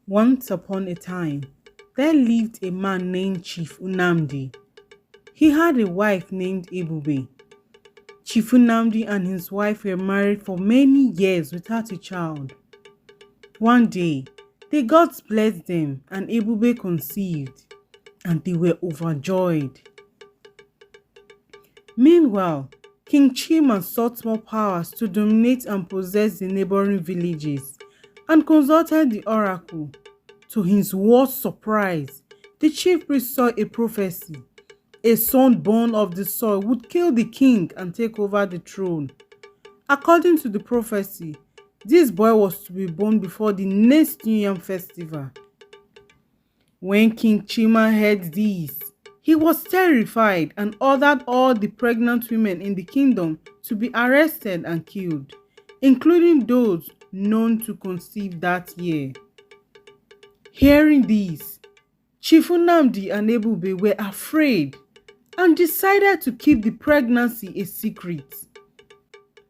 Once upon a time, there lived a man named Chief Nnamdi. He had a wife named Ebube. Chief Nnamdi and his wife were married for many years without a child. One day, the gods blessed them and Ebube conceived, and they were overjoyed. Meanwhile, King Chima sought more powers to dominate and possess the neighboring villages and consulted the oracle. To his worst surprise, the chief priest saw a prophecy. A son born of the soil would kill the king and take over the throne. According to the prophecy, this boy was to be born before the next New Yam festival. When King Chima heard this, he was terrified and ordered all the pregnant women in the kingdom to be arrested and killed, including those known to conceive that year. Hearing this, Chief Nnamdi and Ebube were afraid and decided to keep the pregnancy a secret.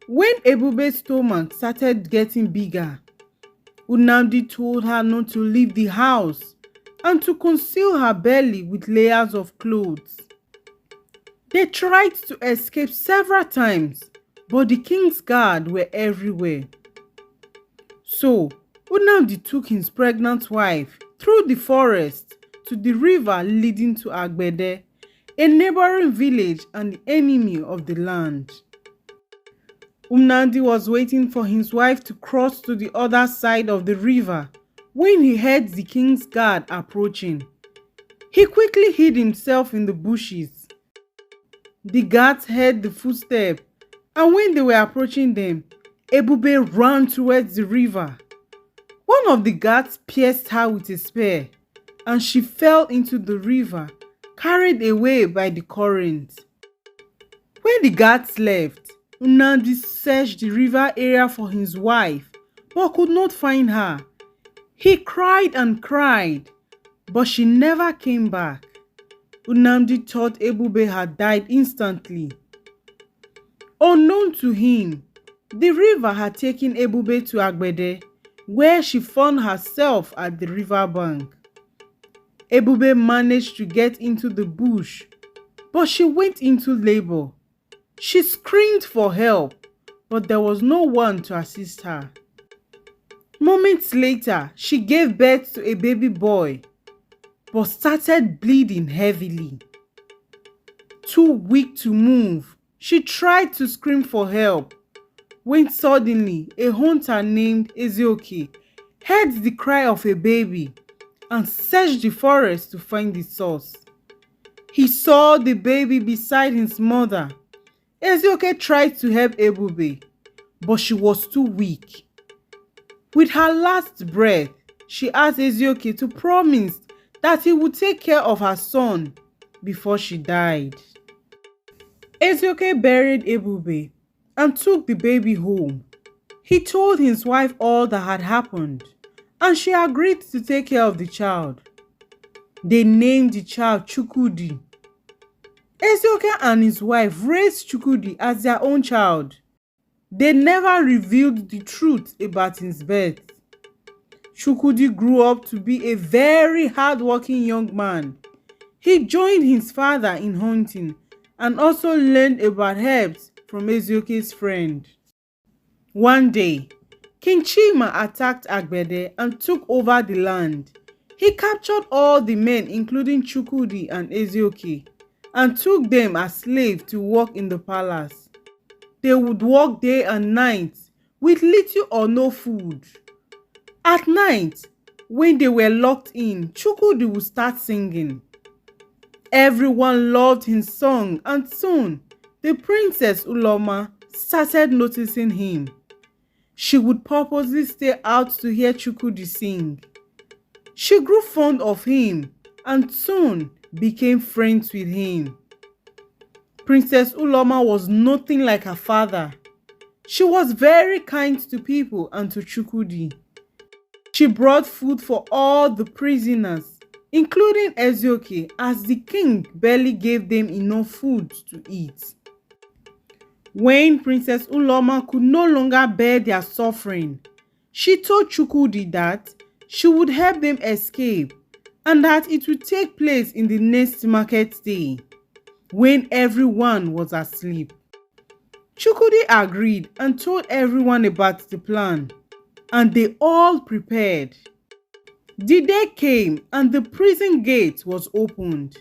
When Ebube's stomach started getting bigger, Nnamdi told her not to leave the house and to conceal her belly with layers of clothes. They tried to escape several times, but the king's guards were everywhere. So, Nnamdi took his pregnant wife through the forest to the river leading to Agbede, a neighboring village and the enemy of the land. Nnamdi was waiting for his wife to cross to the other side of the river when he heard the king's guard approaching. He quickly hid himself in the bushes. The guards heard the footsteps, and when they were approaching them, Ebube ran towards the river. One of the guards pierced her with a spear, and she fell into the river, carried away by the current. When the guards left, Nnamdi searched the river area for his wife, but could not find her. He cried and cried, but she never came back. Nnamdi thought Ebube had died instantly. Unknown to him, the river had taken Ebube to Agbede, where she found herself at the river bank. Ebube managed to get into the bush, but she went into labor. She screamed for help, but there was no one to assist her. Moments later, she gave birth to a baby boy, but started bleeding heavily. Too weak to move, she tried to scream for help, when suddenly a hunter named Ezioke heard the cry of a baby and searched the forest to find the source. He saw the baby beside his mother. Ezioke tried to help Ebube, but she was too weak. With her last breath, she asked Ezioke to promise that he would take care of her son before she died. Ezioke buried Ebube and took the baby home. He told his wife all that had happened, and she agreed to take care of the child. They named the child Chukwudi. Ezioke and his wife raised Chukwudi as their own child. They never revealed the truth about his birth. Chukwudi grew up to be a very hard-working young man. He joined his father in hunting and also learned about herbs from Ezioke's friend. One day, King Chima attacked Agbede and took over the land. He captured all the men including Chukwudi and Ezioke and took them as slaves to work in the palace. They would work day and night with little or no food. At night, when they were locked in, Chukwudi would start singing. Everyone loved his song, and soon the Princess Uloma started noticing him. She would purposely stay out to hear Chukwudi sing. She grew fond of him and soon became friends with him. Princess Uloma was nothing like her father. She was very kind to people and to Chukwudi. She brought food for all the prisoners, including Ezioke, as the king barely gave them enough food to eat. When Princess Uloma could no longer bear their suffering, she told Chukwudi that she would help them escape and that it would take place in the next market day when everyone was asleep. Chukwudi agreed and told everyone about the plan, and they all prepared. The day came and the prison gate was opened.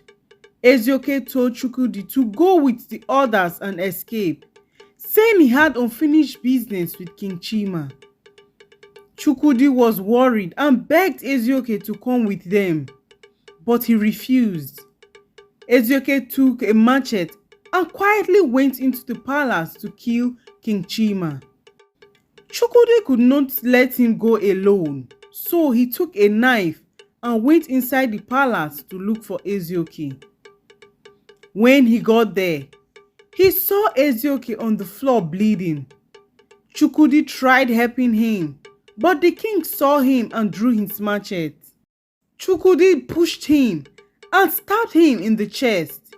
Ezioke told Chukwudi to go with the others and escape, saying he had unfinished business with King Chima. Chukwudi was worried and begged Ezioke to come with them, but he refused. Ezioke took a machete and quietly went into the palace to kill King Chima. Chukwudi could not let him go alone, so he took a knife and went inside the palace to look for Ezioke. When he got there, he saw Ezioke on the floor bleeding. Chukwudi tried helping him, but the king saw him and drew his machete. Chukwudi pushed him and stabbed him in the chest.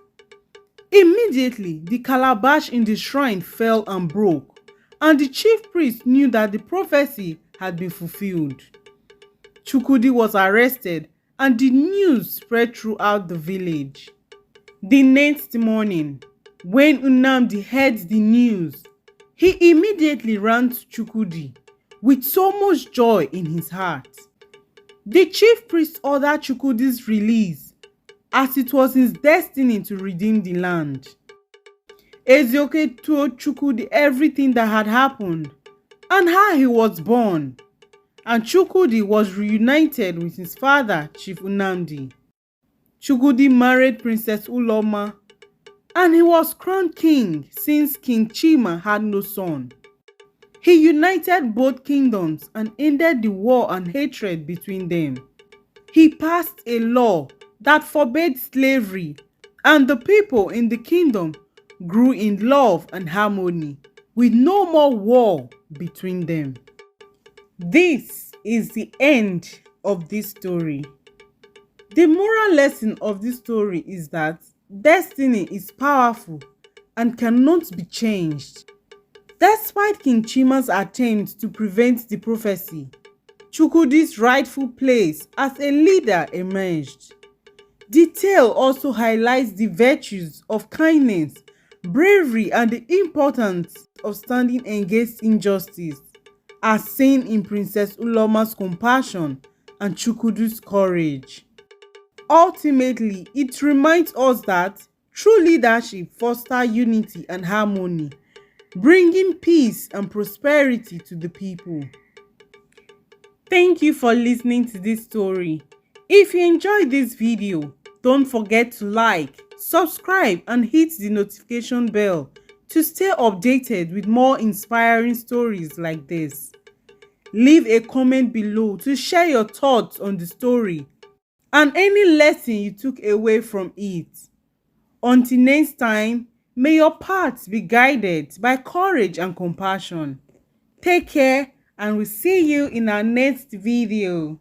Immediately, the calabash in the shrine fell and broke, and the chief priest knew that the prophecy had been fulfilled. Chukwudi was arrested and the news spread throughout the village. The next morning, when Nnadi heard the news, he immediately ran to Chukwudi with so much joy in his heart. The chief priest ordered Chukwudi's release, as it was his destiny to redeem the land. Ezioke told Chukwudi everything that had happened and how he was born, and Chukwudi was reunited with his father, Chief Nnadi. Chukwudi married Princess Uloma, and he was crowned king since King Chima had no son. He united both kingdoms and ended the war and hatred between them. He passed a law that forbade slavery, and the people in the kingdom grew in love and harmony, with no more war between them. This is the end of this story. The moral lesson of this story is that destiny is powerful and cannot be changed. Despite King Chima's attempt to prevent the prophecy, Chukwudi's rightful place as a leader emerged. The tale also highlights the virtues of kindness, bravery, and the importance of standing against injustice, as seen in Princess Uloma's compassion and Chukwudi's courage. Ultimately, it reminds us that true leadership fosters unity and harmony, bringing peace and prosperity to the people. Thank you for listening to this story. If you enjoyed this video, don't forget to like, subscribe, and hit the notification bell to stay updated with more inspiring stories like this. Leave a comment below to share your thoughts on the story and any lesson you took away from it. Until next time, may your paths be guided by courage and compassion. Take care, and we'll see you in our next video.